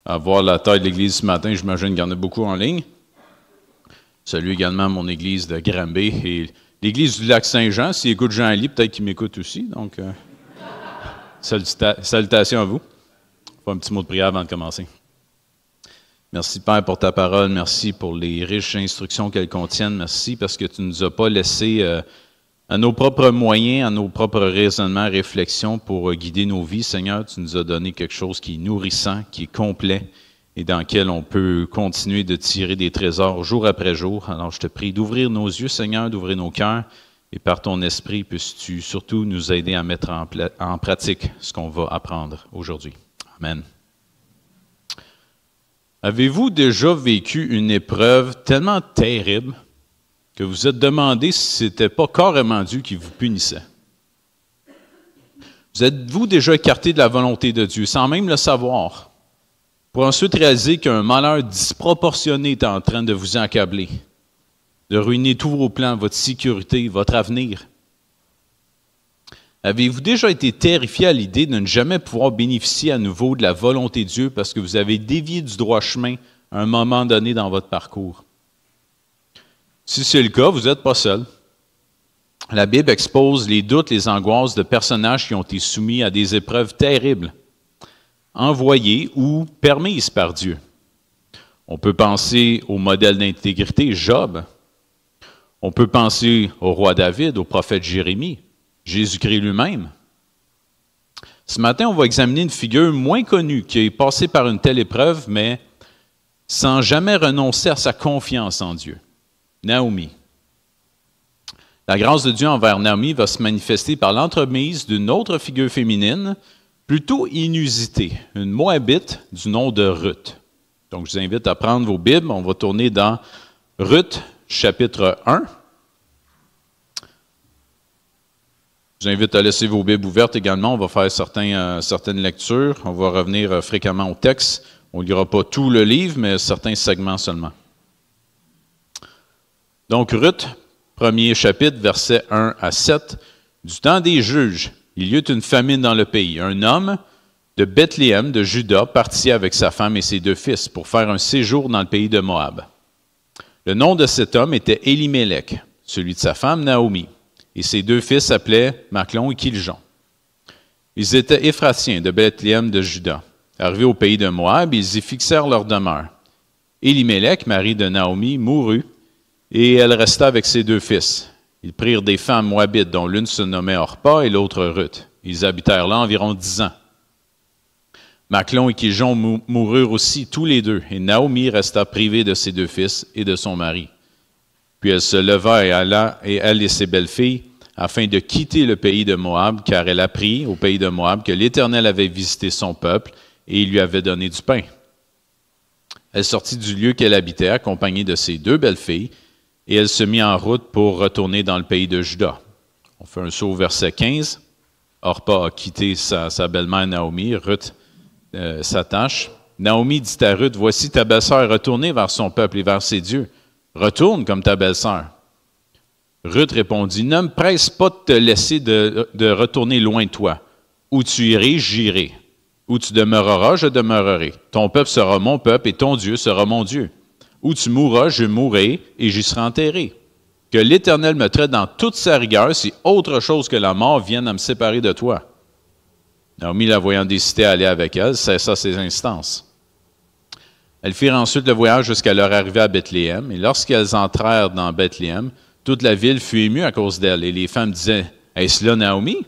À voir la taille de l'église ce matin, j'imagine qu'il y en a beaucoup en ligne. Salue également mon église de Granby et l'église du Lac-Saint-Jean. S'il écoute Jean-Ly, peut-être qu'il m'écoute aussi. Donc, salutations à vous. Pas un petit mot de prière avant de commencer. Merci, Père, pour ta parole. Merci pour les riches instructions qu'elle contiennent. Merci parce que tu ne nous as pas laissé à nos propres moyens, à nos propres raisonnements, réflexions pour guider nos vies. Seigneur, tu nous as donné quelque chose qui est nourrissant, qui est complet et dans lequel on peut continuer de tirer des trésors jour après jour. Alors, je te prie d'ouvrir nos yeux, Seigneur, d'ouvrir nos cœurs et par ton esprit, puisses-tu surtout nous aider à mettre en pratique ce qu'on va apprendre aujourd'hui. Amen. Avez-vous déjà vécu une épreuve tellement terrible que vous vous êtes demandé si ce n'était pas carrément Dieu qui vous punissait? Vous êtes-vous déjà écarté de la volonté de Dieu sans même le savoir, pour ensuite réaliser qu'un malheur disproportionné est en train de vous accabler, de ruiner tous vos plans, votre sécurité, votre avenir? Avez-vous déjà été terrifié à l'idée de ne jamais pouvoir bénéficier à nouveau de la volonté de Dieu parce que vous avez dévié du droit chemin à un moment donné dans votre parcours? Si c'est le cas, vous n'êtes pas seul. La Bible expose les doutes, les angoisses de personnages qui ont été soumis à des épreuves terribles, envoyées ou permises par Dieu. On peut penser au modèle d'intégrité, Job. On peut penser au roi David, au prophète Jérémie, Jésus-Christ lui-même. Ce matin, on va examiner une figure moins connue qui est passée par une telle épreuve, mais sans jamais renoncer à sa confiance en Dieu. Naomi. La grâce de Dieu envers Naomi va se manifester par l'entremise d'une autre figure féminine, plutôt inusitée, une Moabite du nom de Ruth. Donc, je vous invite à prendre vos Bibles. On va tourner dans Ruth, chapitre 1. Je vous invite à laisser vos Bibles ouvertes également. On va faire certaines lectures. On va revenir fréquemment au texte. On ne lira pas tout le livre, mais certains segments seulement. Donc, Ruth, premier chapitre, versets 1 à 7. Du temps des juges, il y eut une famine dans le pays. Un homme de Bethléem, de Juda, partit avec sa femme et ses 2 fils pour faire un séjour dans le pays de Moab. Le nom de cet homme était Élimélec, celui de sa femme Naomi. Et ses 2 fils s'appelaient Machlon et Kiljon. Ils étaient Éphratiens de Bethléem de Juda. Arrivés au pays de Moab, ils y fixèrent leur demeure. Élimélec, mari de Naomi, mourut, et elle resta avec ses 2 fils. Ils prirent des femmes moabites, dont l'une se nommait Orpa et l'autre Ruth. Ils habitèrent là environ 10 ans. Machlon et Kiljon moururent aussi tous les 2, et Naomi resta privée de ses 2 fils et de son mari. Puis elle se leva et alla, et elle et ses belles-filles, afin de quitter le pays de Moab, car elle apprit au pays de Moab que l'Éternel avait visité son peuple et il lui avait donné du pain. Elle sortit du lieu qu'elle habitait, accompagnée de ses 2 belles-filles, et elle se mit en route pour retourner dans le pays de Juda. On fait un saut au verset 15. Orpa a quitté sa belle-mère Naomi. Ruth s'attache. Naomi dit à Ruth, « Voici ta belle-sœur est retournée vers son peuple et vers ses dieux. Retourne comme ta belle-sœur. » Ruth répondit, « Ne me presse pas de te laisser de retourner loin de toi. Où tu irais, j'irai. Où tu demeureras, je demeurerai. Ton peuple sera mon peuple et ton Dieu sera mon Dieu. Où tu mourras, je mourrai et j'y serai enterré. Que l'Éternel me traite dans toute sa rigueur si autre chose que la mort vienne à me séparer de toi. » Naomi, la voyant décider à aller avec elle, cessa ses instances. Elles firent ensuite le voyage jusqu'à leur arrivée à Bethléem, et lorsqu'elles entrèrent dans Bethléem, toute la ville fut émue à cause d'elle, et les femmes disaient, « Est-ce là Naomi? »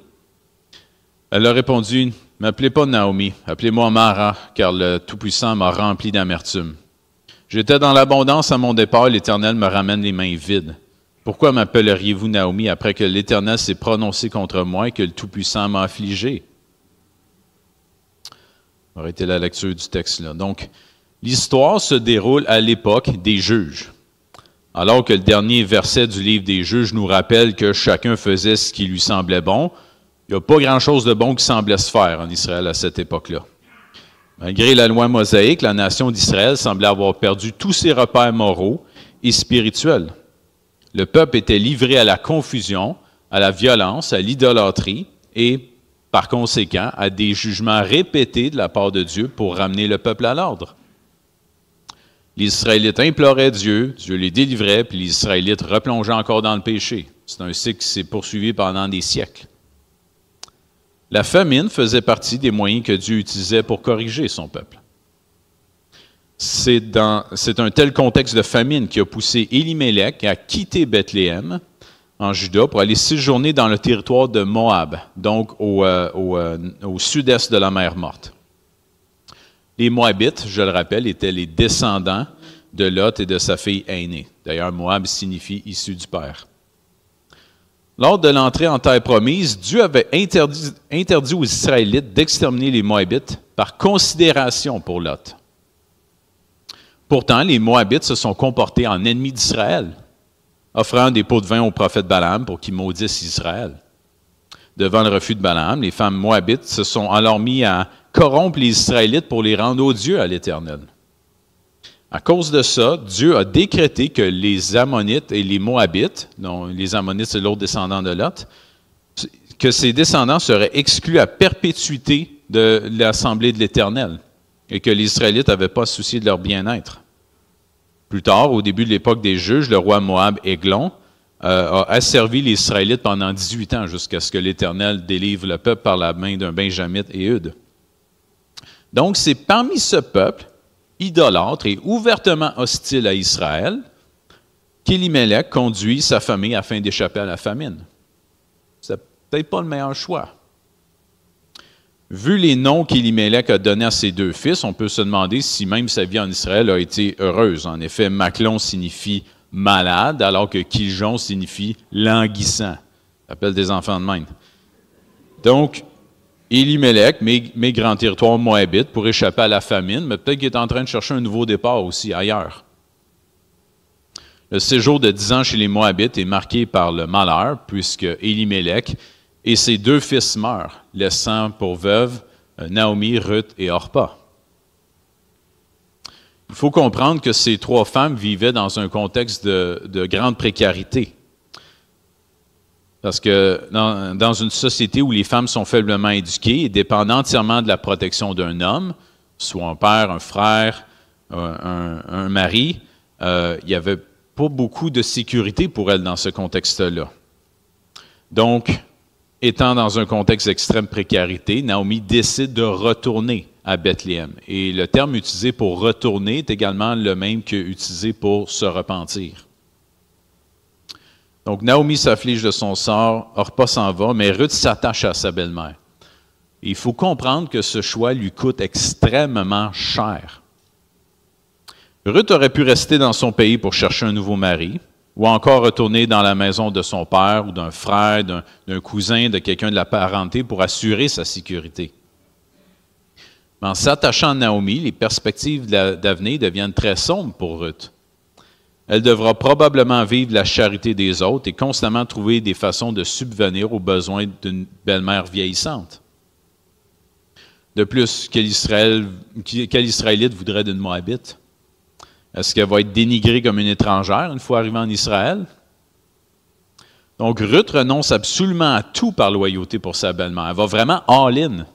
Elle leur répondit, « Ne m'appelez pas Naomi, appelez-moi Mara, car le Tout-Puissant m'a rempli d'amertume. J'étais dans l'abondance à mon départ, l'Éternel me ramène les mains vides. Pourquoi m'appelleriez-vous Naomi après que l'Éternel s'est prononcé contre moi et que le Tout-Puissant m'a affligé? » Ça aurait été la lecture du texte là. Donc, l'histoire se déroule à l'époque des juges. Alors que le dernier verset du livre des juges nous rappelle que chacun faisait ce qui lui semblait bon, il n'y a pas grand-chose de bon qui semblait se faire en Israël à cette époque-là. Malgré la loi mosaïque, la nation d'Israël semblait avoir perdu tous ses repères moraux et spirituels. Le peuple était livré à la confusion, à la violence, à l'idolâtrie et par conséquent, à des jugements répétés de la part de Dieu pour ramener le peuple à l'ordre. Les Israélites imploraient Dieu, Dieu les délivrait, puis les Israélites replongeaient encore dans le péché. C'est un cycle qui s'est poursuivi pendant des siècles. La famine faisait partie des moyens que Dieu utilisait pour corriger son peuple. C'est un tel contexte de famine qui a poussé Élimélec à quitter Bethléem en Juda pour aller séjourner dans le territoire de Moab, donc au sud-est de la mer Morte. Les Moabites, je le rappelle, étaient les descendants de Lot et de sa fille aînée. D'ailleurs, Moab signifie « issu du père ». Lors de l'entrée en terre promise, Dieu avait interdit aux Israélites d'exterminer les Moabites par considération pour Lot. Pourtant, les Moabites se sont comportés en ennemis d'Israël, offrant des pots de vin au prophète Balaam pour qu'il maudisse Israël. Devant le refus de Balaam, les femmes moabites se sont alors mis à corrompre les Israélites pour les rendre odieux à l'Éternel. À cause de ça, Dieu a décrété que les Ammonites et les Moabites, dont les Ammonites c'est l'autre descendant de Lot, que ces descendants seraient exclus à perpétuité de l'Assemblée de l'Éternel et que les Israélites n'avaient pas souci de leur bien-être. Plus tard, au début de l'époque des juges, le roi Moab, Églon, a asservi les Israélites pendant 18 ans jusqu'à ce que l'Éternel délivre le peuple par la main d'un Benjamite et Eude. Donc, c'est parmi ce peuple, idolâtre et ouvertement hostile à Israël, qu'Élimélec conduit sa famille afin d'échapper à la famine. C'est peut-être pas le meilleur choix. Vu les noms qu'Élimélec a donnés à ses deux fils, on peut se demander si même sa vie en Israël a été heureuse. En effet, Machlon signifie malade, alors que Kiljon signifie languissant. Ça appelle des enfants de même. Donc, Élimélec migre en territoire moabite pour échapper à la famine, mais peut-être qu'il est en train de chercher un nouveau départ aussi ailleurs. Le séjour de 10 ans chez les Moabites est marqué par le malheur, puisque Élimélec et ses deux fils meurent, laissant pour veuves Naomi, Ruth et Orpa. Il faut comprendre que ces trois femmes vivaient dans un contexte de grande précarité. Parce que dans une société où les femmes sont faiblement éduquées et dépendent entièrement de la protection d'un homme, soit un père, un frère, un mari, il n'y avait pas beaucoup de sécurité pour elles dans ce contexte-là. Donc, étant dans un contexte d'extrême précarité, Naomi décide de retourner à Bethléem. Et le terme utilisé pour retourner est également le même qu'utilisé pour se repentir. Donc, Naomi s'afflige de son sort, Orpa s'en va, mais Ruth s'attache à sa belle-mère. Il faut comprendre que ce choix lui coûte extrêmement cher. Ruth aurait pu rester dans son pays pour chercher un nouveau mari, ou encore retourner dans la maison de son père ou d'un frère, d'un cousin, de quelqu'un de la parenté pour assurer sa sécurité. Mais en s'attachant à Naomi, les perspectives d'avenir deviennent très sombres pour Ruth. Elle devra probablement vivre la charité des autres et constamment trouver des façons de subvenir aux besoins d'une belle-mère vieillissante. De plus, quel Israélite voudrait d'une Moabite? Est-ce qu'elle va être dénigrée comme une étrangère une fois arrivée en Israël? Donc, Ruth renonce absolument à tout par loyauté pour sa belle-mère. Elle va vraiment all-in.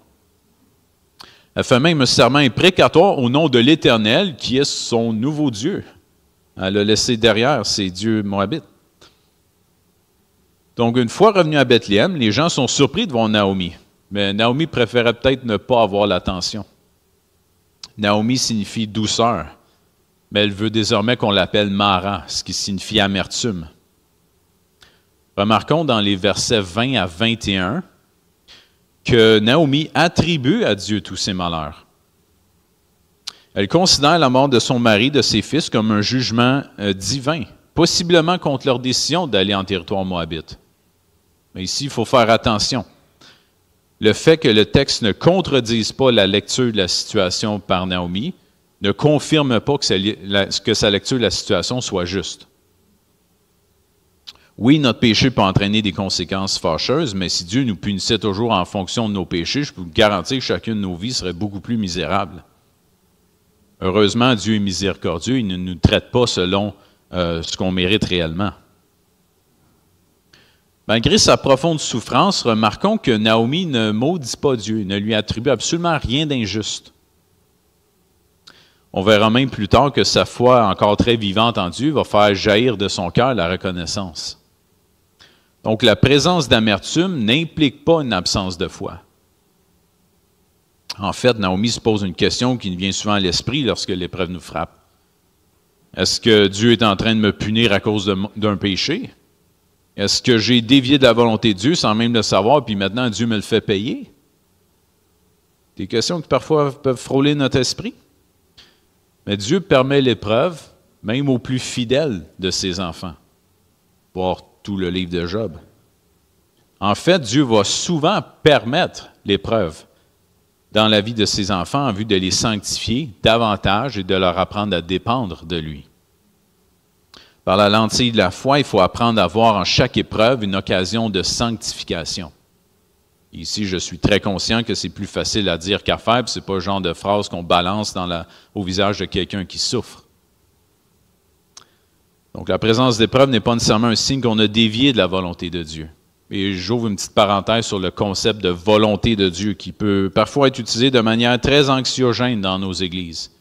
Elle fait même un serment imprécatoire au nom de l'Éternel, qui est son nouveau Dieu. Elle a laissé derrière ses dieux moabites. Donc, une fois revenue à Bethléem, les gens sont surpris devant Naomi. Mais Naomi préférait peut-être ne pas avoir l'attention. Naomi signifie douceur, mais elle veut désormais qu'on l'appelle Mara, ce qui signifie amertume. Remarquons dans les versets 20 à 21 que Naomi attribue à Dieu tous ses malheurs. Elle considère la mort de son mari, de ses fils, comme un jugement divin, possiblement contre leur décision d'aller en territoire moabite. Mais ici, il faut faire attention. Le fait que le texte ne contredise pas la lecture de la situation par Naomi ne confirme pas que sa lecture de la situation soit juste. Oui, notre péché peut entraîner des conséquences fâcheuses, mais si Dieu nous punissait toujours en fonction de nos péchés, je peux vous garantir que chacune de nos vies serait beaucoup plus misérable. Heureusement, Dieu est miséricordieux, il ne nous traite pas selon ce qu'on mérite réellement. Malgré sa profonde souffrance, remarquons que Naomi ne maudit pas Dieu, ne lui attribue absolument rien d'injuste. On verra même plus tard que sa foi, encore très vivante en Dieu, va faire jaillir de son cœur la reconnaissance. Donc la présence d'amertume n'implique pas une absence de foi. En fait, Naomi se pose une question qui nous vient souvent à l'esprit lorsque l'épreuve nous frappe. Est-ce que Dieu est en train de me punir à cause d'un péché? Est-ce que j'ai dévié de la volonté de Dieu sans même le savoir, puis maintenant Dieu me le fait payer? Des questions qui parfois peuvent frôler notre esprit. Mais Dieu permet l'épreuve, même aux plus fidèles de ses enfants. Voir tout le livre de Job. En fait, Dieu va souvent permettre l'épreuve dans la vie de ses enfants en vue de les sanctifier davantage et de leur apprendre à dépendre de lui. Par la lentille de la foi, il faut apprendre à voir en chaque épreuve une occasion de sanctification. Ici, je suis très conscient que c'est plus facile à dire qu'à faire, puis ce n'est pas le genre de phrase qu'on balance au visage de quelqu'un qui souffre. Donc la présence d'épreuve n'est pas nécessairement un signe qu'on a dévié de la volonté de Dieu. Et j'ouvre une petite parenthèse sur le concept de volonté de Dieu qui peut parfois être utilisé de manière très anxiogène dans nos églises.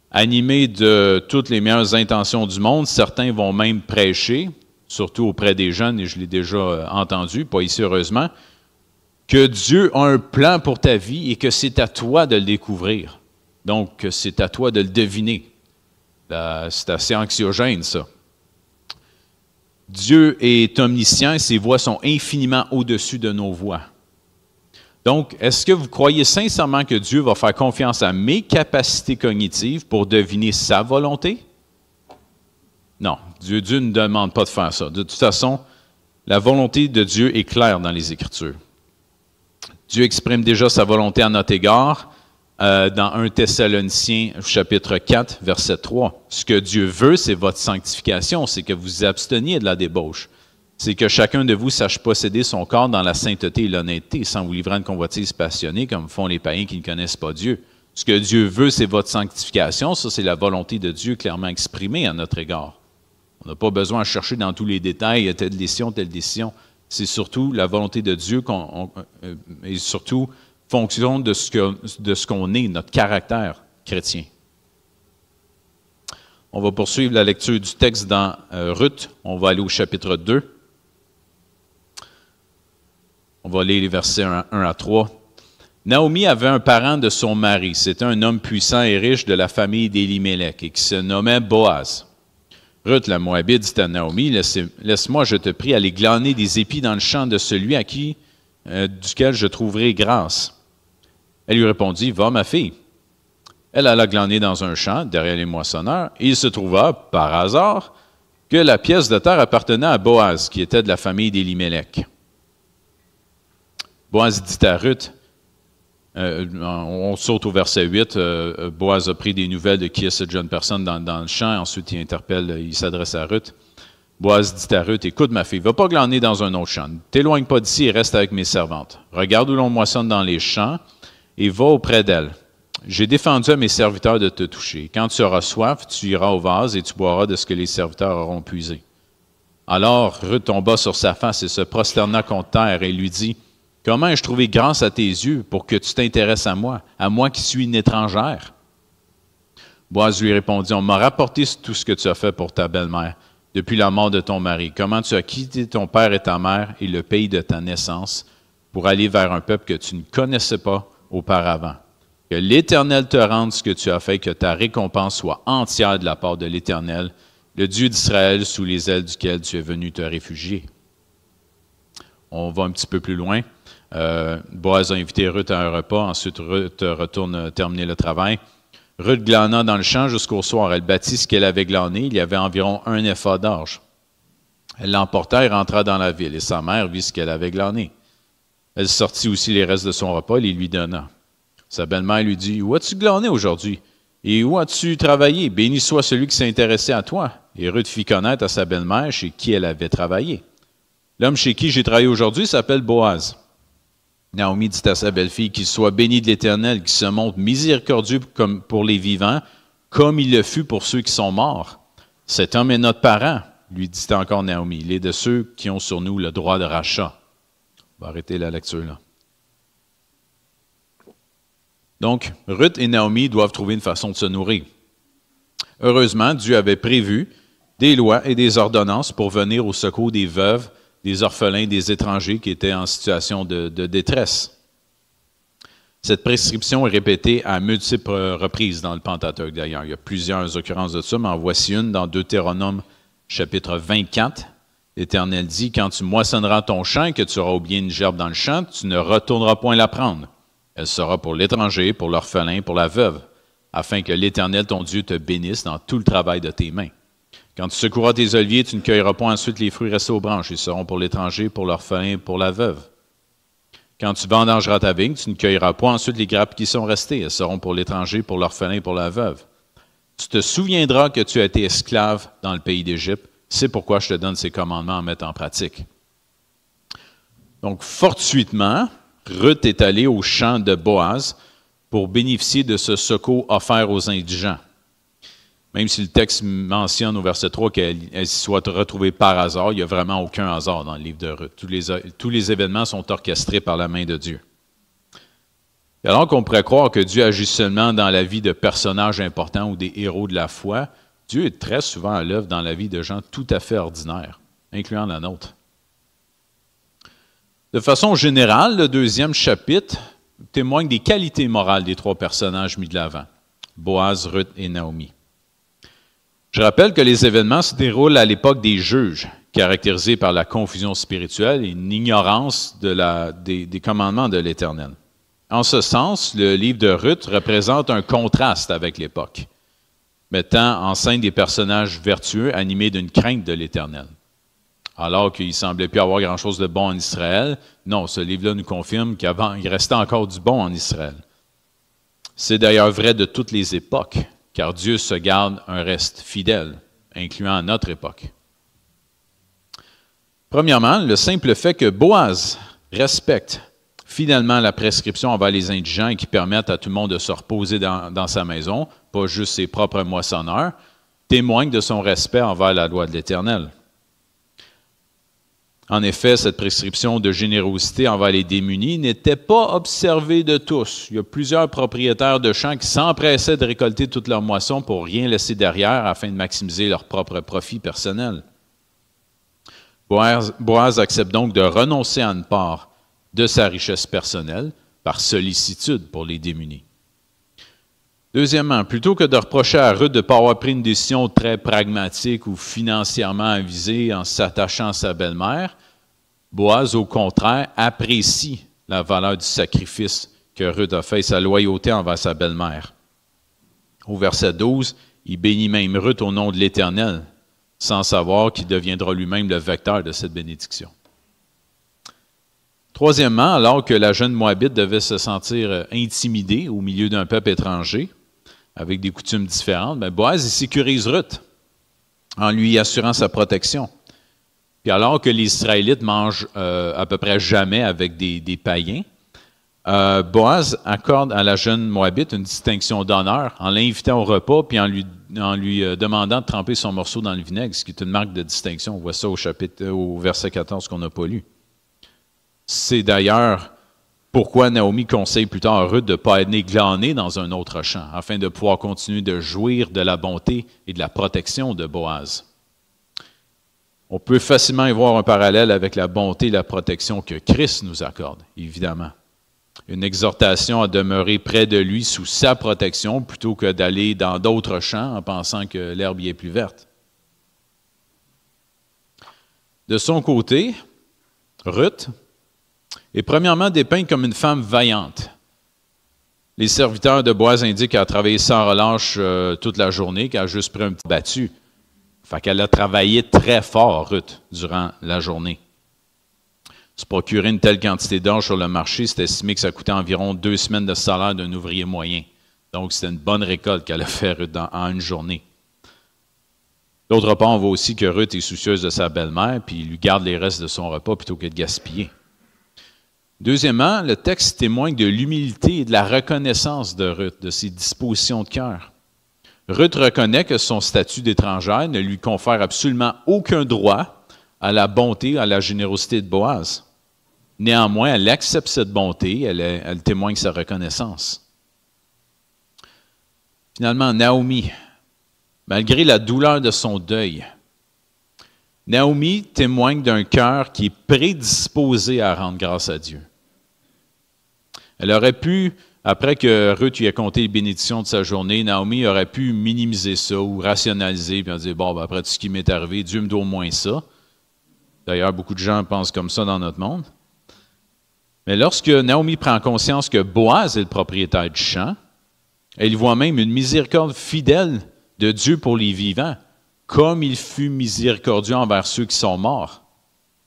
Animés de toutes les meilleures intentions du monde, certains vont même prêcher, surtout auprès des jeunes, et je l'ai déjà entendu, pas ici heureusement, que Dieu a un plan pour ta vie et que c'est à toi de le découvrir. Donc, c'est à toi de le deviner. C'est assez anxiogène, ça. Dieu est omniscient et ses voies sont infiniment au-dessus de nos voies. Donc, est-ce que vous croyez sincèrement que Dieu va faire confiance à mes capacités cognitives pour deviner sa volonté? Non, Dieu ne demande pas de faire ça. De toute façon, la volonté de Dieu est claire dans les Écritures. Dieu exprime déjà sa volonté à notre égard dans 1 Thessaloniciens chapitre 4, verset 3. Ce que Dieu veut, c'est votre sanctification, c'est que vous absteniez de la débauche. C'est que chacun de vous sache posséder son corps dans la sainteté et l'honnêteté, sans vous livrer à une convoitise passionnée, comme font les païens qui ne connaissent pas Dieu. Ce que Dieu veut, c'est votre sanctification. Ça, c'est la volonté de Dieu clairement exprimée à notre égard. On n'a pas besoin de chercher dans tous les détails, telle décision, telle décision. C'est surtout la volonté de Dieu et surtout fonction de ce qu'on est, notre caractère chrétien. On va poursuivre la lecture du texte dans Ruth. On va aller au chapitre 2. On va lire les versets 1 à 3. Naomi avait un parent de son mari. C'était un homme puissant et riche de la famille d'Élimélec et qui se nommait Boaz. Ruth, la Moabite, dit à Naomi, laisse-moi, je te prie, aller glaner des épis dans le champ de celui duquel je trouverai grâce. Elle lui répondit, va, ma fille. Elle alla glaner dans un champ, derrière les moissonneurs, et il se trouva, par hasard, que la pièce de terre appartenait à Boaz, qui était de la famille d'Élimélec. Boaz dit à Ruth, on saute au verset 8, Boaz a pris des nouvelles de qui est cette jeune personne dans le champ, ensuite il s'adresse à Ruth. Boaz dit à Ruth, écoute ma fille, va pas glaner dans un autre champ, ne t'éloigne pas d'ici et reste avec mes servantes. Regarde où l'on moissonne dans les champs et va auprès d'elles. J'ai défendu à mes serviteurs de te toucher. Quand tu auras soif, tu iras au vase et tu boiras de ce que les serviteurs auront puisé. Alors Ruth tomba sur sa face et se prosterna contre terre et lui dit, comment ai-je trouvé grâce à tes yeux pour que tu t'intéresses à moi qui suis une étrangère? Boaz lui répondit, on m'a rapporté tout ce que tu as fait pour ta belle-mère depuis la mort de ton mari, comment tu as quitté ton père et ta mère et le pays de ta naissance pour aller vers un peuple que tu ne connaissais pas auparavant. Que l'Éternel te rende ce que tu as fait, que ta récompense soit entière de la part de l'Éternel, le Dieu d'Israël sous les ailes duquel tu es venu te réfugier. On va un petit peu plus loin. Boaz a invité Ruth à un repas, ensuite Ruth retourne terminer le travail. Ruth glana dans le champ jusqu'au soir. Elle bâtit ce qu'elle avait glané. Il y avait environ 1 épha d'orge. Elle l'emporta et rentra dans la ville, et sa mère vit ce qu'elle avait glané. Elle sortit aussi les restes de son repas et les lui donna. Sa belle-mère lui dit, « Où as-tu glané aujourd'hui? Et où as-tu travaillé? Béni soit celui qui s'est intéressé à toi. » Et Ruth fit connaître à sa belle-mère chez qui elle avait travaillé. L'homme chez qui j'ai travaillé aujourd'hui s'appelle Boaz. Naomi dit à sa belle-fille, qu'il soit béni de l'Éternel, qui se montre miséricordieux comme pour les vivants, comme il le fut pour ceux qui sont morts. Cet homme est notre parent. lui dit encore Naomi, il est de ceux qui ont sur nous le droit de rachat. On va arrêter la lecture là. Donc, Ruth et Naomi doivent trouver une façon de se nourrir. Heureusement, Dieu avait prévu des lois et des ordonnances pour venir au secours des veuves, des orphelins, des étrangers qui étaient en situation de détresse. Cette prescription est répétée à multiples reprises dans le Pentateuque d'ailleurs. Il y a plusieurs occurrences de ça, mais en voici une dans Deutéronome chapitre 24. L'Éternel dit, « Quand tu moissonneras ton champ et que tu auras oublié une gerbe dans le champ, tu ne retourneras point la prendre. Elle sera pour l'étranger, pour l'orphelin, pour la veuve, afin que l'Éternel, ton Dieu, te bénisse dans tout le travail de tes mains. Quand tu secoueras tes oliviers, tu ne cueilleras pas ensuite les fruits restés aux branches. Ils seront pour l'étranger, pour l'orphelin, pour la veuve. Quand tu vendangeras ta vigne, tu ne cueilleras pas ensuite les grappes qui sont restées. Elles seront pour l'étranger, pour l'orphelin, pour la veuve. Tu te souviendras que tu as été esclave dans le pays d'Égypte. C'est pourquoi je te donne ces commandements à mettre en pratique. » Donc, fortuitement, Ruth est allée au champ de Boaz pour bénéficier de ce secours offert aux indigents. Même si le texte mentionne au verset 3 qu'elle s'y soit retrouvée par hasard, il n'y a vraiment aucun hasard dans le livre de Ruth. Tous les événements sont orchestrés par la main de Dieu. Et alors qu'on pourrait croire que Dieu agit seulement dans la vie de personnages importants ou des héros de la foi, Dieu est très souvent à l'œuvre dans la vie de gens tout à fait ordinaires, incluant la nôtre. De façon générale, le deuxième chapitre témoigne des qualités morales des trois personnages mis de l'avant, Boaz, Ruth et Naomi. Je rappelle que les événements se déroulent à l'époque des juges, caractérisés par la confusion spirituelle et une ignorance des commandements de l'Éternel. En ce sens, le livre de Ruth représente un contraste avec l'époque, mettant en scène des personnages vertueux animés d'une crainte de l'Éternel. Alors qu'il ne semblait plus avoir grand-chose de bon en Israël, non, ce livre-là nous confirme qu'il restait encore du bon en Israël. C'est d'ailleurs vrai de toutes les époques, car Dieu se garde un reste fidèle, incluant notre époque. Premièrement, le simple fait que Boaz respecte fidèlement la prescription envers les indigents et qui permettent à tout le monde de se reposer dans sa maison, pas juste ses propres moissonneurs, témoigne de son respect envers la loi de l'Éternel. En effet, cette prescription de générosité envers les démunis n'était pas observée de tous. Il y a plusieurs propriétaires de champs qui s'empressaient de récolter toute leur moisson pour rien laisser derrière afin de maximiser leur propre profit personnel. Boaz accepte donc de renoncer à une part de sa richesse personnelle par sollicitude pour les démunis. Deuxièmement, plutôt que de reprocher à Ruth de ne pas avoir pris une décision très pragmatique ou financièrement avisée en s'attachant à sa belle-mère, Boaz, au contraire, apprécie la valeur du sacrifice que Ruth a fait et sa loyauté envers sa belle-mère. Au verset 12, il bénit même Ruth au nom de l'Éternel, sans savoir qu'il deviendra lui-même le vecteur de cette bénédiction. Troisièmement, alors que la jeune Moabite devait se sentir intimidée au milieu d'un peuple étranger, avec des coutumes différentes, Boaz sécurise Ruth en lui assurant sa protection. Puis alors que les Israélites mangent à peu près jamais avec des païens, Boaz accorde à la jeune Moabite une distinction d'honneur en l'invitant au repas puis en lui demandant de tremper son morceau dans le vinaigre, ce qui est une marque de distinction. On voit ça au verset 14 qu'on n'a pas lu. C'est d'ailleurs pourquoi Naomi conseille plus tard à Ruth de ne pas être glanée dans un autre champ, afin de pouvoir continuer de jouir de la bonté et de la protection de Boaz. On peut facilement y voir un parallèle avec la bonté et la protection que Christ nous accorde, évidemment. Une exhortation à demeurer près de lui sous sa protection plutôt que d'aller dans d'autres champs en pensant que l'herbe y est plus verte. De son côté, Ruth est premièrement dépeinte comme une femme vaillante. Les serviteurs de Boaz indiquent qu'elle a travaillé sans relâche toute la journée, qu'elle a juste pris un petit battu. Fait qu'elle a travaillé très fort, Ruth, durant la journée. Se procurer une telle quantité d'orge sur le marché, c'est estimé que ça coûtait environ 2 semaines de salaire d'un ouvrier moyen. Donc, c'était une bonne récolte qu'elle a fait Ruth en une journée. D'autre part, on voit aussi que Ruth est soucieuse de sa belle-mère, puis il lui garde les restes de son repas plutôt que de gaspiller. Deuxièmement, le texte témoigne de l'humilité et de la reconnaissance de Ruth, de ses dispositions de cœur. Ruth reconnaît que son statut d'étrangère ne lui confère absolument aucun droit à la bonté, à la générosité de Boaz. Néanmoins, elle accepte cette bonté, elle témoigne sa reconnaissance. Finalement, Naomi, malgré la douleur de son deuil, Naomi témoigne d'un cœur qui est prédisposé à rendre grâce à Dieu. Elle aurait pu, après que Ruth lui ait compté les bénédictions de sa journée, Naomi aurait pu minimiser ça ou rationaliser, puis dire, bon, ben, après tout ce qui m'est arrivé, Dieu me doit au moins ça. D'ailleurs, beaucoup de gens pensent comme ça dans notre monde. Mais lorsque Naomi prend conscience que Boaz est le propriétaire du champ, elle voit même une miséricorde fidèle de Dieu pour les vivants, comme il fut miséricordieux envers ceux qui sont morts.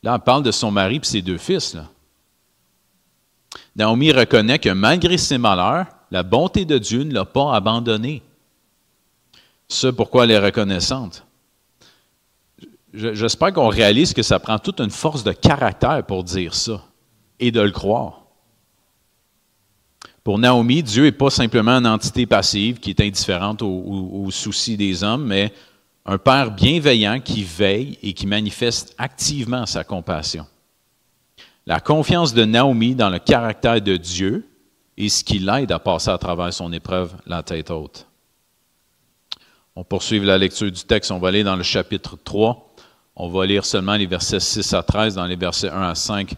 Là, on parle de son mari et ses 2 fils. Là. Naomi reconnaît que malgré ses malheurs, la bonté de Dieu ne l'a pas abandonnée. C'est pourquoi elle est reconnaissante. J'espère qu'on réalise que ça prend toute une force de caractère pour dire ça et de le croire. Pour Naomi, Dieu n'est pas simplement une entité passive qui est indifférente aux soucis des hommes, mais un Père bienveillant qui veille et qui manifeste activement sa compassion. La confiance de Naomi dans le caractère de Dieu est ce qui l'aide à passer à travers son épreuve la tête haute. On poursuit la lecture du texte, on va aller dans le chapitre 3. On va lire seulement les versets 6 à 13. Dans les versets 1 à 5,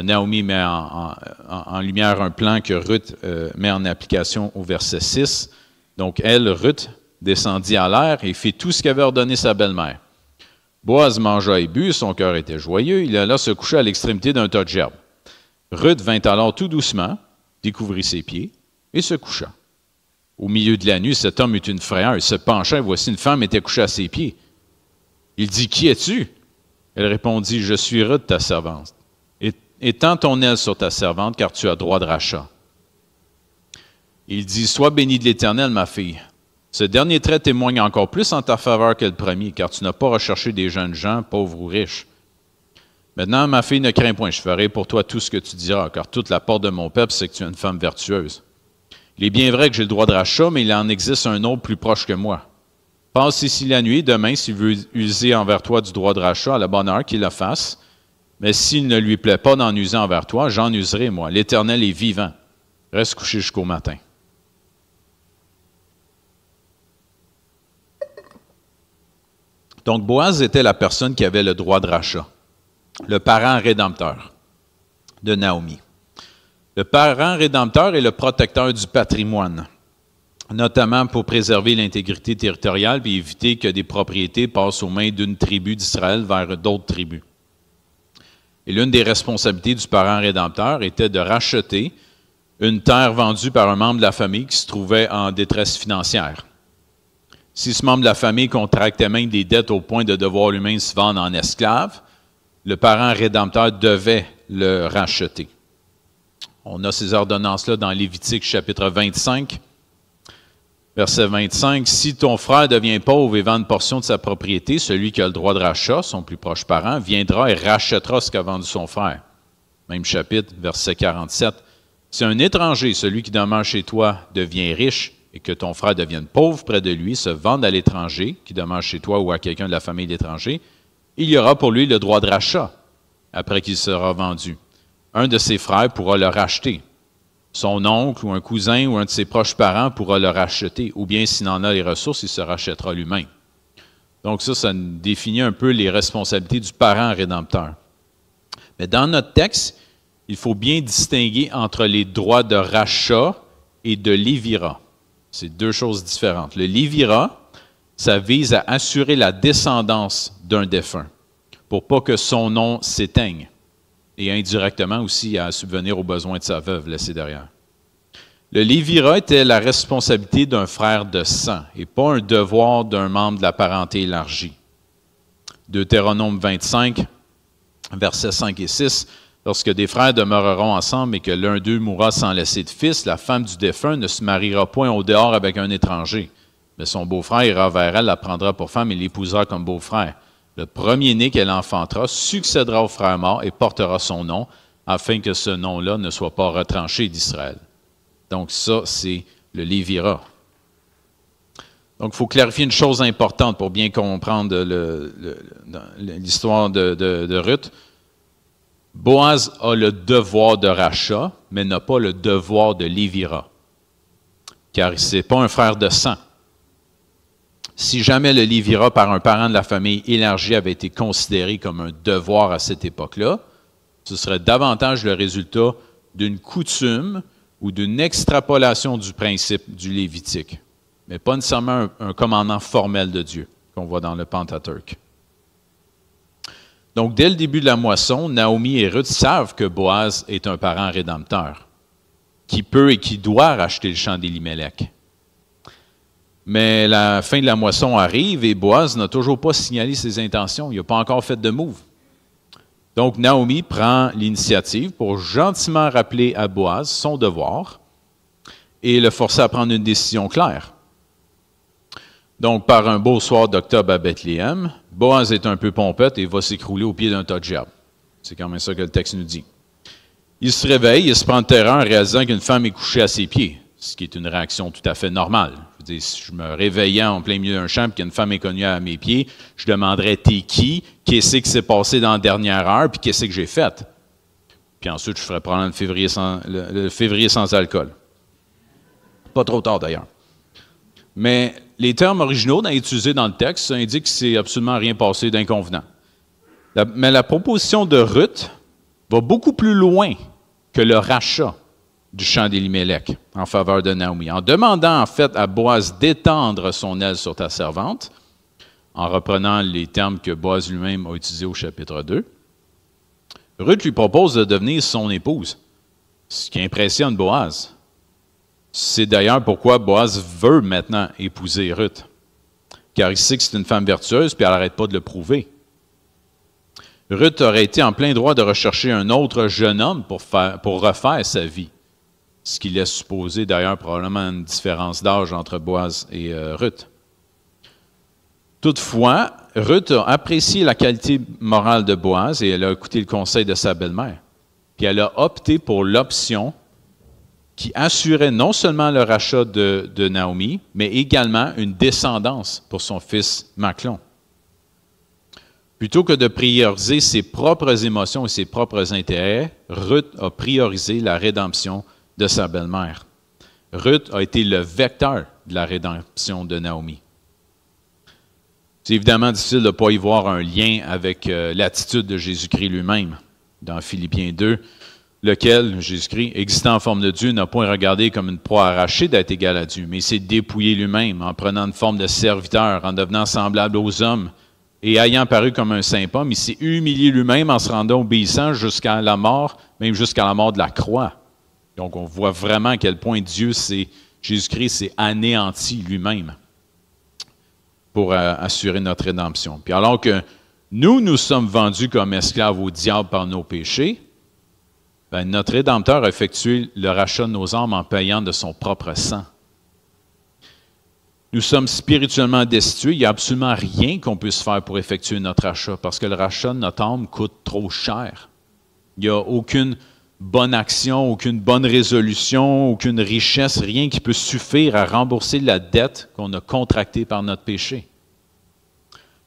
Naomi met en lumière un plan que Ruth met en application au verset 6. Donc elle, Ruth, descendit à l'air et fit tout ce qu'avait ordonné sa belle-mère. Boaz mangea et but, son cœur était joyeux, il alla se coucher à l'extrémité d'un tas de gerbes. Ruth vint alors tout doucement, découvrit ses pieds et se coucha. Au milieu de la nuit, cet homme eut une frayeur, il se pencha et voici une femme était couchée à ses pieds. Il dit, « Qui es-tu? » Elle répondit, « Je suis Ruth, ta servante. Étends ton aile sur ta servante, car tu as droit de rachat. » Il dit, « Sois bénie de l'Éternel, ma fille. Ce dernier trait témoigne encore plus en ta faveur que le premier, car tu n'as pas recherché des jeunes gens, pauvres ou riches. Maintenant, ma fille, ne crains point, je ferai pour toi tout ce que tu diras, car toute la porte de mon peuple sait que tu es une femme vertueuse. Il est bien vrai que j'ai le droit de rachat, mais il en existe un autre plus proche que moi. Passe ici la nuit, demain, s'il veut user envers toi du droit de rachat, à la bonne heure qu'il le fasse. Mais s'il ne lui plaît pas d'en user envers toi, j'en userai, moi. L'Éternel est vivant. Reste couché jusqu'au matin. » Donc, Boaz était la personne qui avait le droit de rachat, le parent rédempteur de Naomi. Le parent rédempteur est le protecteur du patrimoine, notamment pour préserver l'intégrité territoriale et éviter que des propriétés passent aux mains d'une tribu d'Israël vers d'autres tribus. Et l'une des responsabilités du parent rédempteur était de racheter une terre vendue par un membre de la famille qui se trouvait en détresse financière. Si ce membre de la famille contractait même des dettes au point de devoir lui-même se vendre en esclave, le parent rédempteur devait le racheter. On a ces ordonnances-là dans Lévitique chapitre 25, verset 25. « Si ton frère devient pauvre et vend une portion de sa propriété, celui qui a le droit de rachat, son plus proche parent, viendra et rachètera ce qu'a vendu son frère. » Même chapitre, verset 47. « Si un étranger, celui qui demeure chez toi, devient riche, et que ton frère devienne pauvre près de lui, se vende à l'étranger, qui demeure chez toi ou à quelqu'un de la famille de l'étranger, il y aura pour lui le droit de rachat, après qu'il sera vendu. Un de ses frères pourra le racheter. Son oncle ou un cousin ou un de ses proches parents pourra le racheter, ou bien s'il en a les ressources, il se rachètera lui-même. » Donc ça définit un peu les responsabilités du parent rédempteur. Mais dans notre texte, il faut bien distinguer entre les droits de rachat et de lévira. C'est 2 choses différentes. Le lévira, ça vise à assurer la descendance d'un défunt pour pas que son nom s'éteigne et indirectement aussi à subvenir aux besoins de sa veuve laissée derrière. Le lévira était la responsabilité d'un frère de sang et pas un devoir d'un membre de la parenté élargie. Deutéronome 25, versets 5 et 6. Lorsque des frères demeureront ensemble et que l'un d'eux mourra sans laisser de fils, la femme du défunt ne se mariera point au dehors avec un étranger. Mais son beau-frère ira vers elle, la prendra pour femme et l'épousera comme beau-frère. Le premier-né qu'elle enfantera succédera au frère mort et portera son nom, afin que ce nom-là ne soit pas retranché d'Israël. Donc ça, c'est le lévira. Donc, il faut clarifier une chose importante pour bien comprendre l'histoire de Ruth. Boaz a le devoir de rachat, mais n'a pas le devoir de lévira, car ce n'est pas un frère de sang. Si jamais le lévira par un parent de la famille élargie avait été considéré comme un devoir à cette époque-là, ce serait davantage le résultat d'une coutume ou d'une extrapolation du principe du Lévitique, mais pas nécessairement un commandement formel de Dieu, qu'on voit dans le Pentateuque. Donc, dès le début de la moisson, Naomi et Ruth savent que Boaz est un parent rédempteur, qui peut et qui doit racheter le champ d'Élimélec. Mais la fin de la moisson arrive et Boaz n'a toujours pas signalé ses intentions. Il n'a pas encore fait de move. Donc, Naomi prend l'initiative pour gentiment rappeler à Boaz son devoir et le forcer à prendre une décision claire. Donc, par un beau soir d'octobre à Bethléem, Boaz est un peu pompette et va s'écrouler au pied d'un tas de gerbes. C'est quand même ça que le texte nous dit. Il se réveille et se prend de terreur en réalisant qu'une femme est couchée à ses pieds, ce qui est une réaction tout à fait normale. Je veux dire, si je me réveillais en plein milieu d'un champ et qu'une femme est connue à mes pieds, je demanderais « T'es qui? Qu'est-ce qui s'est passé dans la dernière heure? Puis qu'est-ce que j'ai fait? » Puis ensuite, je ferais prendre le février sans alcool. Pas trop tard d'ailleurs. Mais les termes originaux utilisés dans le texte indiquent que c'est absolument rien passé d'inconvenant. Mais la proposition de Ruth va beaucoup plus loin que le rachat du champ d'Élimélec en faveur de Naomi, en demandant en fait à Boaz d'étendre son aile sur ta servante, en reprenant les termes que Boaz lui-même a utilisés au chapitre 2. Ruth lui propose de devenir son épouse, ce qui impressionne Boaz. C'est d'ailleurs pourquoi Boaz veut maintenant épouser Ruth, car il sait que c'est une femme vertueuse, puis elle n'arrête pas de le prouver. Ruth aurait été en plein droit de rechercher un autre jeune homme pour refaire sa vie, ce qui laisse supposer d'ailleurs probablement une différence d'âge entre Boaz et Ruth. Toutefois, Ruth a apprécié la qualité morale de Boaz et elle a écouté le conseil de sa belle-mère. Puis elle a opté pour l'option qui assurait non seulement le rachat de Naomi, mais également une descendance pour son fils Machlon. Plutôt que de prioriser ses propres émotions et ses propres intérêts, Ruth a priorisé la rédemption de sa belle-mère. Ruth a été le vecteur de la rédemption de Naomi. C'est évidemment difficile de ne pas y voir un lien avec l'attitude de Jésus-Christ lui-même. Dans Philippiens 2, lequel, Jésus-Christ, existant en forme de Dieu, n'a point regardé comme une proie arrachée d'être égal à Dieu, mais il s'est dépouillé lui-même en prenant une forme de serviteur, en devenant semblable aux hommes, et ayant paru comme un saint homme, il s'est humilié lui-même en se rendant obéissant jusqu'à la mort, même jusqu'à la mort de la croix. Donc, on voit vraiment à quel point Jésus-Christ s'est anéanti lui-même pour assurer notre rédemption. Puis alors que nous sommes vendus comme esclaves au diable par nos péchés, ben, notre Rédempteur a effectué le rachat de nos âmes en payant de son propre sang. Nous sommes spirituellement destitués. Il n'y a absolument rien qu'on puisse faire pour effectuer notre rachat, parce que le rachat de notre âme coûte trop cher. Il n'y a aucune bonne action, aucune bonne résolution, aucune richesse, rien qui peut suffire à rembourser la dette qu'on a contractée par notre péché.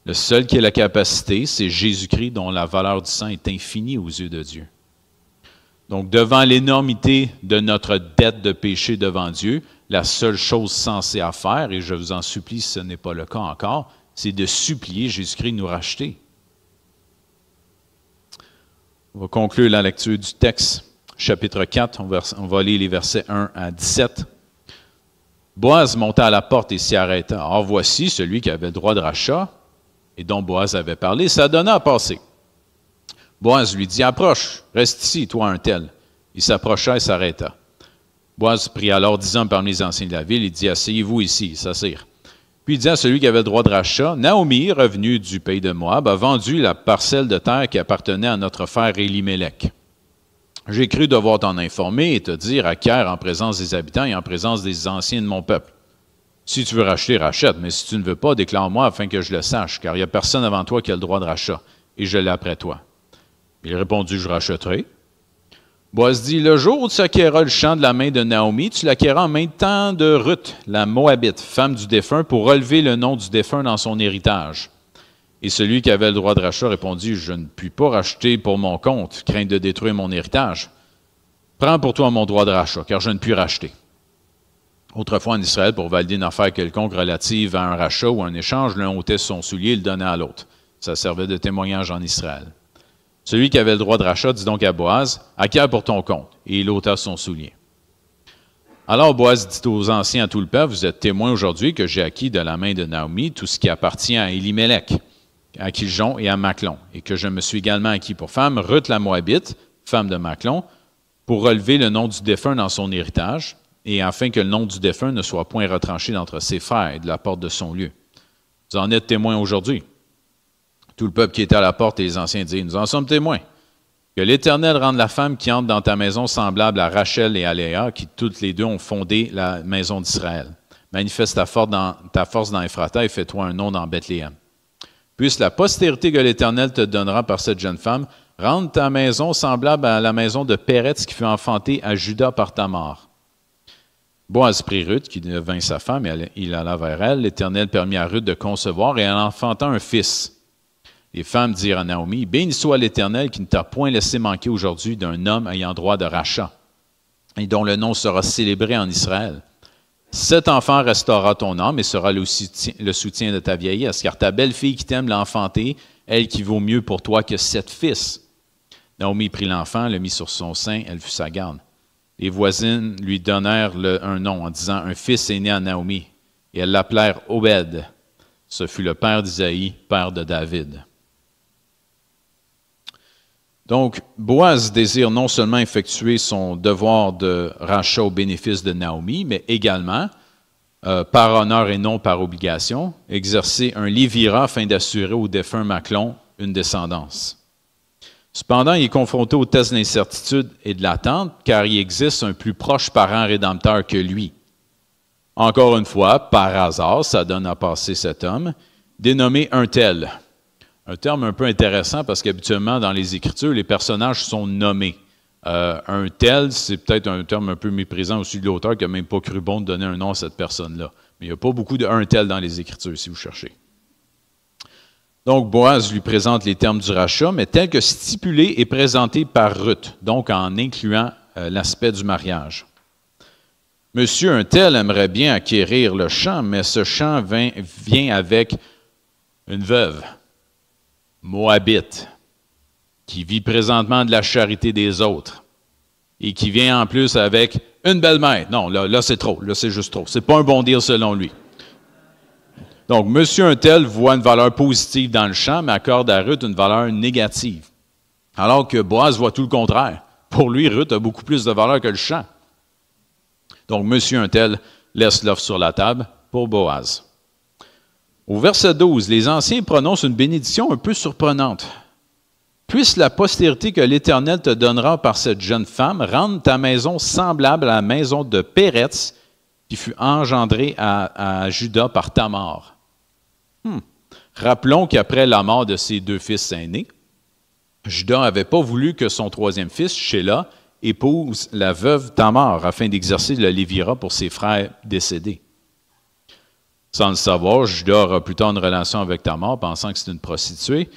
Le seul qui a la capacité, c'est Jésus-Christ, dont la valeur du sang est infinie aux yeux de Dieu. Donc, devant l'énormité de notre dette de péché devant Dieu, la seule chose sensée à faire, et je vous en supplie si ce n'est pas le cas encore, c'est de supplier Jésus-Christ de nous racheter. On va conclure la lecture du texte, chapitre 4, on va lire les versets 1 à 17. Boaz monta à la porte et s'y arrêta. Or, voici celui qui avait le droit de rachat, et dont Boaz avait parlé, s'adonna à passer. Boaz lui dit, « Approche, reste ici, toi un tel. » Il s'approcha et s'arrêta. Boaz prit alors 10 hommes parmi les anciens de la ville et dit, « Asseyez-vous ici. » Ils s'assirent. Puis il dit à celui qui avait le droit de rachat, « Naomi, revenue du pays de Moab, a vendu la parcelle de terre qui appartenait à notre frère Élimélec. J'ai cru devoir t'en informer et te dire, acquiert en présence des habitants et en présence des anciens de mon peuple. Si tu veux racheter, rachète, mais si tu ne veux pas, déclare-moi afin que je le sache, car il n'y a personne avant toi qui a le droit de rachat, et je l'ai après toi. » Il répondit, « Je rachèterai. » Boaz dit, « Le jour où tu acquéras le champ de la main de Naomi, tu l'acquéras en même temps de Ruth, la Moabite, femme du défunt, pour relever le nom du défunt dans son héritage. » Et celui qui avait le droit de rachat répondit, « Je ne puis pas racheter pour mon compte, crainte de détruire mon héritage. Prends pour toi mon droit de rachat, car je ne puis racheter. » Autrefois en Israël, pour valider une affaire quelconque relative à un rachat ou un échange, l'un ôtait son soulier et le donnait à l'autre. Ça servait de témoignage en Israël. Celui qui avait le droit de rachat dit donc à Boaz, « Acquiert pour ton compte. » Et il ôta son soulier. Alors Boaz dit aux anciens à tout le peuple, « Vous êtes témoins aujourd'hui que j'ai acquis de la main de Naomi tout ce qui appartient à Élimélec, à Kiljon et à Maclon, et que je me suis également acquis pour femme Ruth la Moabite, femme de Maclon, pour relever le nom du défunt dans son héritage, et afin que le nom du défunt ne soit point retranché d'entre ses frères et de la porte de son lieu. Vous en êtes témoins aujourd'hui. » Tout le peuple qui était à la porte et les anciens dirent, « Nous en sommes témoins. Que l'Éternel rende la femme qui entre dans ta maison semblable à Rachel et à Léa, qui toutes les deux ont fondé la maison d'Israël. Manifeste ta force dans Ephrata et fais-toi un nom dans Bethléem. Puisse la postérité que l'Éternel te donnera par cette jeune femme rendre ta maison semblable à la maison de Péretz qui fut enfantée à Juda par Tamar. » Boaz prit Ruth, qui devint sa femme, et il alla vers elle. L'Éternel permit à Ruth de concevoir, et elle enfanta un fils. Les femmes dirent à Naomi, « Béni soit l'Éternel qui ne t'a point laissé manquer aujourd'hui d'un homme ayant droit de rachat, et dont le nom sera célébré en Israël. Cet enfant restaurera ton âme et sera le soutien de ta vieillesse, car ta belle-fille qui t'aime l'a enfanté, elle qui vaut mieux pour toi que 7 fils. » Naomi prit l'enfant, le mit sur son sein, elle fut sa garde. Les voisines lui donnèrent un nom en disant, « Un fils est né à Naomi. » Et elles l'appelèrent Obed. Ce fut le père d'Isaïe, père de David. Donc, Boaz désire non seulement effectuer son devoir de rachat au bénéfice de Naomi, mais également, par honneur et non par obligation, exercer un lévira afin d'assurer au défunt Maclon une descendance. Cependant, il est confronté au test de l'incertitude et de l'attente, car il existe un plus proche parent rédempteur que lui. Encore une fois, par hasard, ça donne à passer cet homme, dénommé un tel. Un terme un peu intéressant parce qu'habituellement, dans les Écritures, les personnages sont nommés. Un tel, c'est peut-être un terme un peu méprisant aussi de l'auteur qui n'a même pas cru bon de donner un nom à cette personne-là. Mais il n'y a pas beaucoup de un tel dans les Écritures, si vous cherchez. Donc, Boaz lui présente les termes du rachat, mais tel que stipulé et présenté par Ruth, donc en incluant l'aspect du mariage. Monsieur un tel aimerait bien acquérir le champ, mais ce champ vient avec une veuve, Moabite, qui vit présentement de la charité des autres et qui vient en plus avec une belle-mère. Non, là c'est trop, là c'est juste trop. C'est pas un bon deal selon lui. Donc, monsieur un tel voit une valeur positive dans le champ, mais accorde à Ruth une valeur négative. Alors que Boaz voit tout le contraire. Pour lui, Ruth a beaucoup plus de valeur que le champ. Donc, monsieur un tel laisse l'offre sur la table pour Boaz. Au verset 12, les anciens prononcent une bénédiction un peu surprenante. « Puisse la postérité que l'Éternel te donnera par cette jeune femme rendre ta maison semblable à la maison de Péretz, qui fut engendrée à Juda par Tamar. » Rappelons qu'après la mort de ses 2 fils aînés, Juda n'avait pas voulu que son 3e fils, Shéla, épouse la veuve Tamar afin d'exercer le lévira pour ses frères décédés. Sans le savoir, Juda aura plus tard une relation avec Tamar, pensant que c'est une prostituée,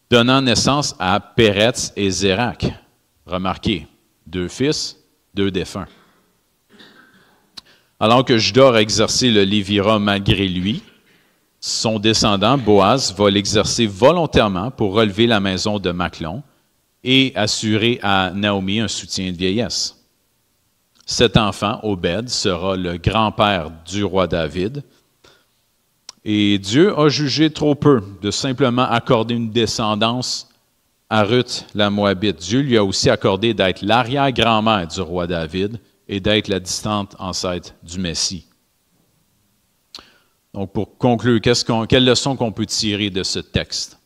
donnant naissance à Péretz et Zérak. Remarquez, 2 fils, 2 défunts. Alors que Juda a exercé le lévira malgré lui, son descendant, Boaz, va l'exercer volontairement pour relever la maison de Maclon et assurer à Naomi un soutien de vieillesse. Cet enfant, Obed, sera le grand-père du roi David. Et Dieu a jugé trop peu de simplement accorder une descendance à Ruth, la Moabite. Dieu lui a aussi accordé d'être l'arrière-grand-mère du roi David et d'être la distante ancêtre du Messie. Donc, pour conclure, quelle leçon qu'on peut tirer de ce texte?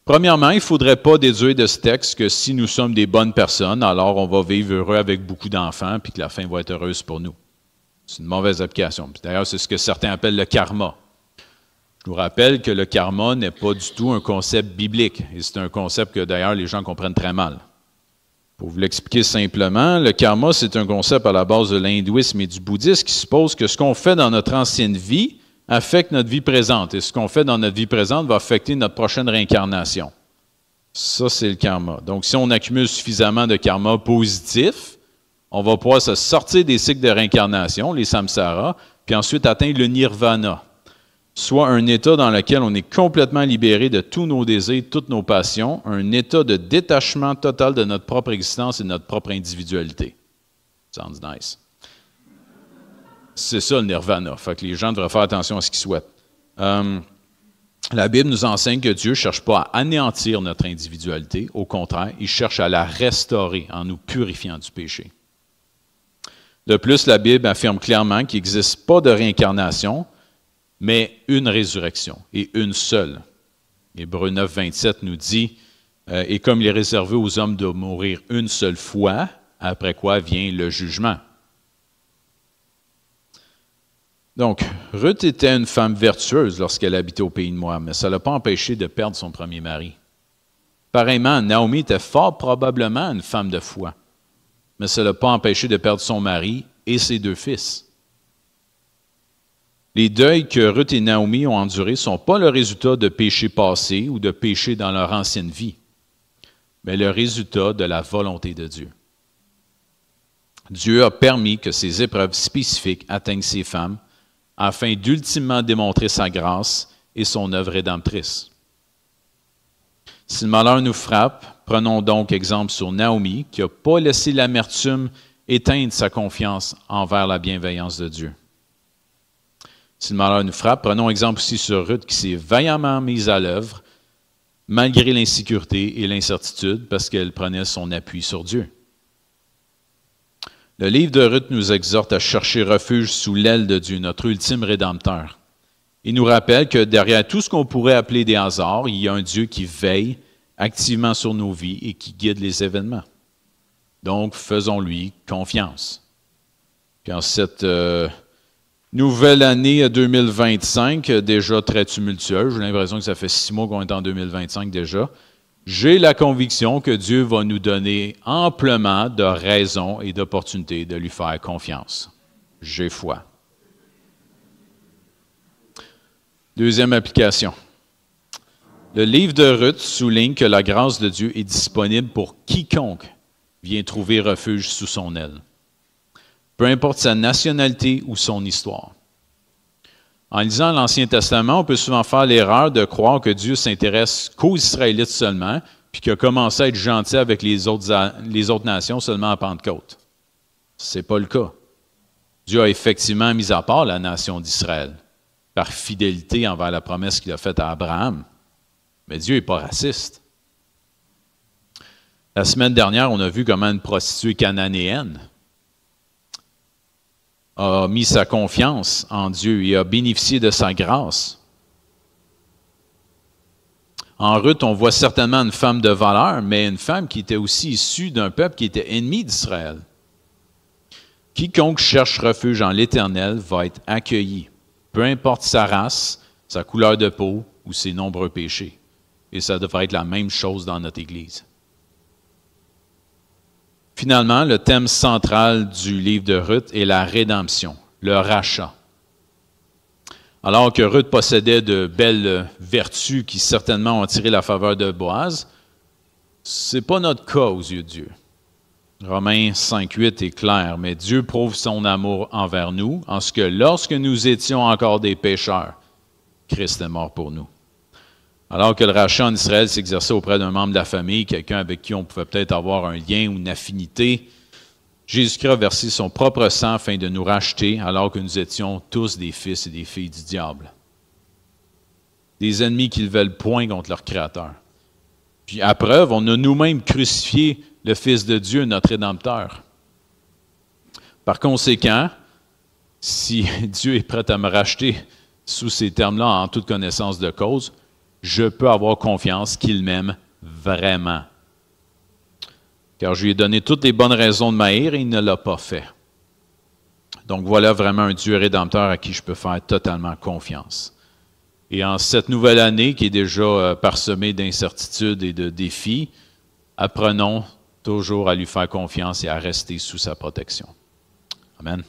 Premièrement, il ne faudrait pas déduire de ce texte que si nous sommes des bonnes personnes, alors on va vivre heureux avec beaucoup d'enfants puis que la fin va être heureuse pour nous. C'est une mauvaise application. D'ailleurs, c'est ce que certains appellent le karma. Je vous rappelle que le karma n'est pas du tout un concept biblique et c'est un concept que d'ailleurs les gens comprennent très mal. Pour vous l'expliquer simplement, le karma, c'est un concept à la base de l'hindouisme et du bouddhisme qui suppose que ce qu'on fait dans notre ancienne vie affecte notre vie présente. Et ce qu'on fait dans notre vie présente va affecter notre prochaine réincarnation. Ça, c'est le karma. Donc, si on accumule suffisamment de karma positif, on va pouvoir se sortir des cycles de réincarnation, les samsaras, puis ensuite atteindre le nirvana, soit un état dans lequel on est complètement libéré de tous nos désirs, toutes nos passions, un état de détachement total de notre propre existence et de notre propre individualité. Sounds nice. C'est ça le nirvana. Fait que les gens devraient faire attention à ce qu'ils souhaitent. La Bible nous enseigne que Dieu ne cherche pas à anéantir notre individualité. Au contraire, il cherche à la restaurer en nous purifiant du péché. De plus, la Bible affirme clairement qu'il n'existe pas de réincarnation, mais une résurrection, et une seule. Hébreux 9, 27 nous dit « Et comme il est réservé aux hommes de mourir une seule fois, après quoi vient le jugement. » Donc, Ruth était une femme vertueuse lorsqu'elle habitait au pays de Moab, mais ça ne l'a pas empêché de perdre son premier mari. Pareillement, Naomi était fort probablement une femme de foi, mais ça ne l'a pas empêché de perdre son mari et ses 2 fils. Les deuils que Ruth et Naomi ont endurés ne sont pas le résultat de péchés passés ou de péchés dans leur ancienne vie, mais le résultat de la volonté de Dieu. Dieu a permis que ces épreuves spécifiques atteignent ces femmes afin d'ultimement démontrer sa grâce et son œuvre rédemptrice. Si le malheur nous frappe, prenons donc exemple sur Naomi, qui n'a pas laissé l'amertume éteindre sa confiance envers la bienveillance de Dieu. Si le malheur nous frappe, prenons exemple aussi sur Ruth, qui s'est vaillamment mise à l'œuvre, malgré l'insécurité et l'incertitude, parce qu'elle prenait son appui sur Dieu. Le livre de Ruth nous exhorte à chercher refuge sous l'aile de Dieu, notre ultime rédempteur. Il nous rappelle que derrière tout ce qu'on pourrait appeler des hasards, il y a un Dieu qui veille activement sur nos vies et qui guide les événements. Donc, faisons-lui confiance. Puis en cette nouvelle année 2025, déjà très tumultueuse, j'ai l'impression que ça fait 6 mois qu'on est en 2025 déjà, j'ai la conviction que Dieu va nous donner amplement de raisons et d'opportunités de lui faire confiance. J'ai foi. Deuxième application. Le livre de Ruth souligne que la grâce de Dieu est disponible pour quiconque vient trouver refuge sous son aile, peu importe sa nationalité ou son histoire. En lisant l'Ancien Testament, on peut souvent faire l'erreur de croire que Dieu s'intéresse qu'aux Israélites seulement, puis qu'il a commencé à être gentil avec les autres nations seulement à Pentecôte. Ce n'est pas le cas. Dieu a effectivement mis à part la nation d'Israël, par fidélité envers la promesse qu'il a faite à Abraham. Mais Dieu n'est pas raciste. La semaine dernière, on a vu comment une prostituée cananéenne a mis sa confiance en Dieu et a bénéficié de sa grâce. En Ruth, on voit certainement une femme de valeur, mais une femme qui était aussi issue d'un peuple qui était ennemi d'Israël. Quiconque cherche refuge en l'Éternel va être accueilli, peu importe sa race, sa couleur de peau ou ses nombreux péchés. Et ça devrait être la même chose dans notre Église. Finalement, le thème central du livre de Ruth est la rédemption, le rachat. Alors que Ruth possédait de belles vertus qui certainement ont attiré la faveur de Boaz, ce n'est pas notre cas aux yeux de Dieu. Romains 5,8 est clair, mais Dieu prouve son amour envers nous en ce que lorsque nous étions encore des pécheurs, Christ est mort pour nous. Alors que le rachat en Israël s'exerçait auprès d'un membre de la famille, quelqu'un avec qui on pouvait peut-être avoir un lien ou une affinité, Jésus-Christ a versé son propre sang afin de nous racheter alors que nous étions tous des fils et des filles du diable. Des ennemis qui ne veulent point contre leur Créateur. Puis à preuve, on a nous-mêmes crucifié le Fils de Dieu, notre Rédempteur. Par conséquent, si Dieu est prêt à me racheter sous ces termes-là en toute connaissance de cause, je peux avoir confiance qu'il m'aime vraiment. Car je lui ai donné toutes les bonnes raisons de m'haïr et il ne l'a pas fait. Donc voilà vraiment un Dieu rédempteur à qui je peux faire totalement confiance. Et en cette nouvelle année qui est déjà parsemée d'incertitudes et de défis, apprenons toujours à lui faire confiance et à rester sous sa protection. Amen.